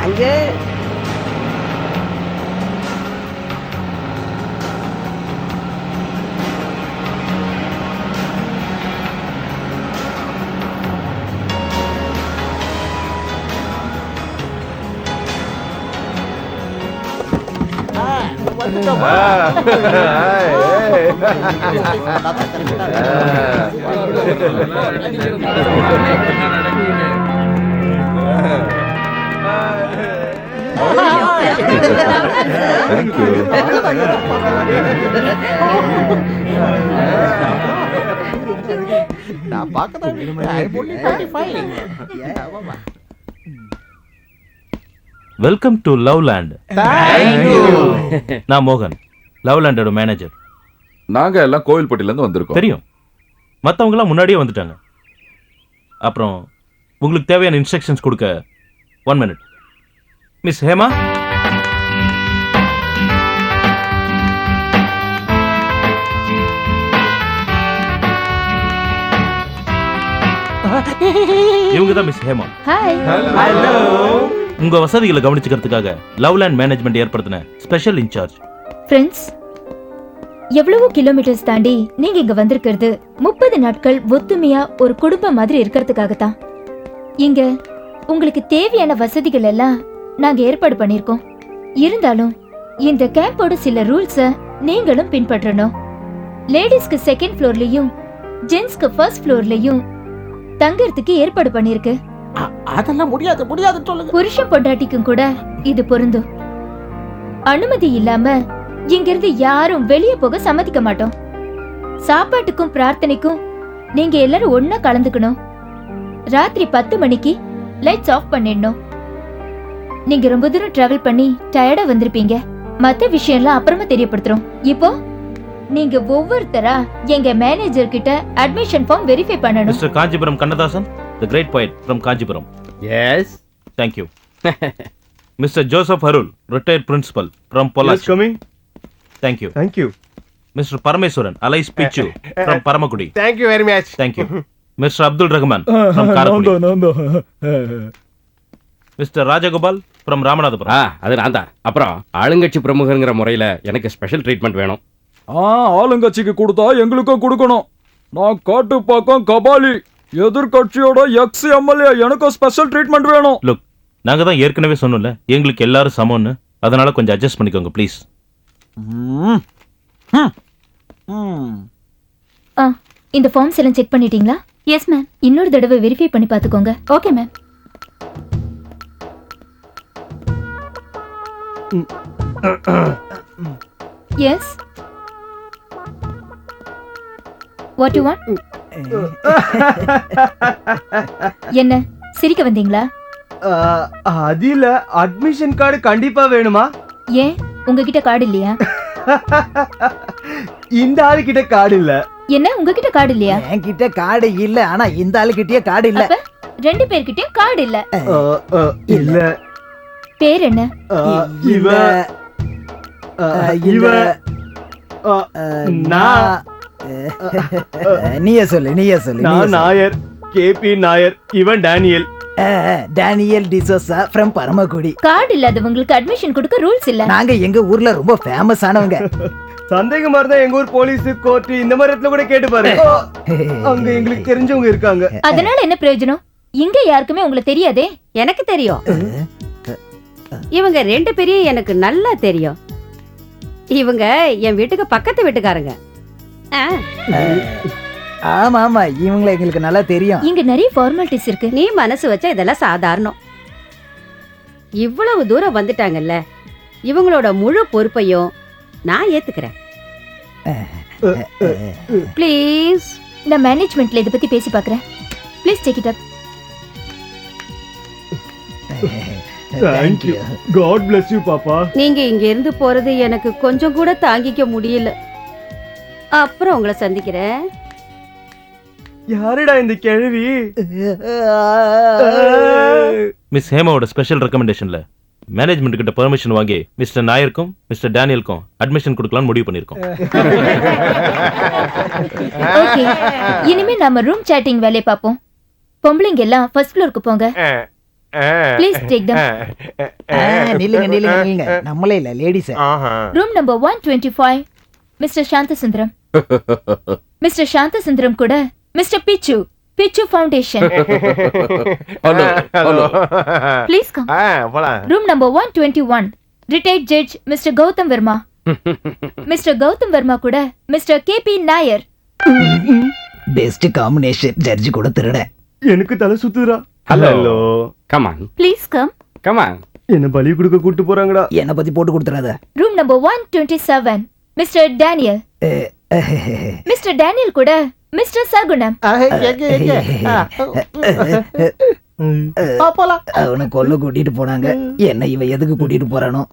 அங்கே Thank you. நான் பார்க்கதான் welcome to love land. நான் மோகன், லவ் லேண்டோட மேனேஜர். நாங்க எல்லாம் கோவில்பட்டில இருந்து வந்திருக்கோம். தெரியும், மற்றவங்களாம் முன்னாடியே வந்துட்டாங்க. அப்புறம் உங்களுக்கு தேவையான இன்ஸ்ட்ரக்ஷன்ஸ் கொடுக்க 1 minute. மிஸ் ஹேமா, இவங்க தான் மிஸ் ஹேமா. ஹாய். ஹலோ. உங்க வசதிகளை கவனிச்சுக்கிறதுக்காக லவ் லேண்ட் மேனேஜ்மெண்ட் ஏற்படுத்தின ஸ்பெஷல் இன்சார்ஜ். ஃப்ரெண்ட்ஸ், எவ்வளவோ கிலோமீட்டர்ஸ் தாண்டி நீங்க இங்க வந்திருக்கிறது 30 நாட்கள் ஒத்துமையா ஒரு குடும்பம் மாதிரி இருக்கிறதுக்காக தான். இங்க உங்களுக்கு தேவையான வசதிகள் எல்லாம் நாங்க ஏற்பாடு பண்ணிருக்கோம். இருந்தாலும் இந்த கேம்போட சில ரூல்ஸ நீங்களும் பின்பற்றணும். லேடிஸ்க்கு 2nd ஃப்ளோர்லயும் ஜென்ஸ்க்கு 1st ஃப்ளோர்லயும் தங்கறதுக்கு ஏற்பாடு பண்ணிருக்கு. அதெல்லாம் முடியாது முடியாது சொல்லுங்க. புருஷன் பொண்டாட்டிக்கும் கூட இது பொருந்தும். அனுமதி இல்லாம இங்கிருந்து யாரும் வெளியே போக சம்மதிக்க மாட்டோம். சாப்பாட்டுக்கும் பிரார்த்தனைக்கும் நீங்க எல்லாரும் ஒன்னா கலந்துக்கணும். ராத்திரி 10 மணிக்கு லைட்ஸ் ஆஃப் பண்ணிடணும். நீங்க ரொம்ப தூரம் டிராவல் பண்ணி டயர்டா வந்திருப்பீங்க. மத்த விஷயம்லாம் அப்புறமா தெரியப்படுத்துறோம். இப்போ நீங்க ஒவ்வொருத்தரா எங்க மேனேஜர் கிட்ட அட்மிஷன் ஃபார்ம் வெரிஃபை பண்ணணும். Mister Kanchipuram Kannadasan, the great poet from Kanchipuram. Yes. Thank you. Mister Joseph Arul, retired principal from Pollachi. Coming. Thank you. Thank you. Mister Parameswaran, alias Pichu from Paramakudi. Thank you very much. Thank you. Mister Abdul Rahman from Karaikudi. Mister Rajagopal from Ramanathapuram. அது நான் தான். அப்புறம் ஆளுங்கட்சி பிரமுகங்கிற முறையில் எனக்கு special treatment வேணும். ஆளுங்கட்சிக்கு கொடுத்தா எங்களுக்கும் கொடுக்கணும். நான் காட்டு பக்கம் கபாலி, எதிர்கட்சியோட எக்ஸ் எம்எல்ஏ, எனக்கும் ஸ்பெஷல் ட்ரீட்மெண்ட் வேணும். லுக், நாங்க தான் ஏற்கனவே சொன்னோம்ல, எங்களுக்கு எல்லாரும் சமம்னு. அதனால கொஞ்சம் அட்ஜஸ்ட் பண்ணிக்கோங்க ப்ளீஸ். இந்த ஃபார்ம்ஸ் எல்லாம் செக் பண்ணிட்டீங்களா? Yes ma'am. இன்னொரு தடவை வெரிஃபை பண்ணி பாத்துக்கோங்க. Okay ma'am. Yes. What you want? என்ன சிரிக்க வந்தீங்களா? அதில அட்மிஷன் கார்டு கண்டிப்பா வேணுமா? ஏன் உங்ககிட்ட கார்டு இல்லையா? இந்த ஆளு கிட்ட கார்டு இல்ல. என்ன உங்ககிட்ட கார்டு இல்லையா? என்கிட்ட கார்டு இல்ல, ஆனா இந்த ஆளுகிட்டயே கார்டு இல்ல. அப்ப 2 பேர்கிட்டயும் கார்டு இல்ல. இல்ல. பேர் என்ன? இவ இவ நான் நீயே சொல்லு. நான் நாயர், கேபி நாயர். இவன் Daniel. Daniel D'Souza from Paramakudi. Card இல்லாதவங்களுக்கு அட்மிஷன் கொடுக்க ரூல்ஸ் இல்ல. நாங்க எங்க ஊர்ல ரொம்ப ஃபேமஸ் ஆனவங்க. சந்தேகமா இருந்தா எங்க ஊர் போலீஸ், கோர்ட் இந்த மாதிரி இடத்துல கூட கேட்டு பாருங்க. அங்க எங்களுக்கு தெரிஞ்சவங்க இருக்காங்க. அதனால என்ன பிரயோஜனம்? இங்க யாருக்குமே உங்களுக்கு தெரியாதே. எனக்கு தெரியும். இவங்க 2 பேரையும் எனக்கு நல்லா தெரியும். இவங்க என் வீட்டுக்கு பக்கத்து வீட்டுக்காரங்க. ஆமா ஆமா, இவங்கள எங்களுக்கு நல்லா தெரியும். இங்க நிறைய ஃபார்மாலிட்டிஸ் இருக்கு. நீ மனசு வச்சா இதெல்லாம் சாதாரணம். இவ்வளவு தூரம் வந்துட்டாங்கல்ல, இவங்களோட முழு பொறுப்பையும் நான் ஏத்துக்கிறேன். ப்ளீஸ். நான் மேனேஜ்மெண்ட்ல இத பத்தி பேசி பார்க்கறேன். Please take it up. Thank you. God bless you, பாப்பா. நீங்க இங்க இருந்து போறது எனக்கு கொஞ்சம் கூட தாங்கிக்க முடியல. அப்புறம் உங்களை சந்திக்கிறேன். யாருடா இந்த கிழவி? மிஸ் ஹேமாவோட ஸ்பெஷல் ரெக்கமெண்டேஷன்ல மேனேஜ்மெண்ட் கிட்ட பெர்மிஷன் வாங்கி மிஸ்டர் நாயருக்கும் மிஸ்டர் டேனியலுக்கும் அட்மிஷன் கொடுக்கலாம்னு முடிவு பண்ணிருக்கோம். ஓகே, இனிமே நாம ரூம் சாட்டிங் வேலைய பாப்போம். பொம்பளைங்க எல்லாம் ஃபர்ஸ்ட் ஃப்ளோருக்கு போங்க. Please take them. நில்லுங்க நில்லுங்க நில்லுங்க. நம்மளே இல்ல ladies. Room number 125 mister Santhasundaram. Mister Santhasundaram கூட mister Pichu, Pichu foundation. Hello hello. Please come. Room number 121 retired judge mister Gautam Varma. Mister Gautam Varma கூட mister K P Nair. Best combination. ஜட்ஜி கூட திருட. எனக்கு தலை சுத்துறா. Hello. Hello. Come on please come. Come on. என்ன பலி கொடுக்க கூட்டு போறாங்கடா. என்ன பத்தி போட்டு கொடுத்துறாத. Room number 127 mister Daniel. Mister Daniel கூட மிஸ்டர் சகுனம். அவனை கொல்ல கூட்டிட்டு போனாங்க. என்ன இவன் எதுக்கு கூட்டிட்டு போறானோ?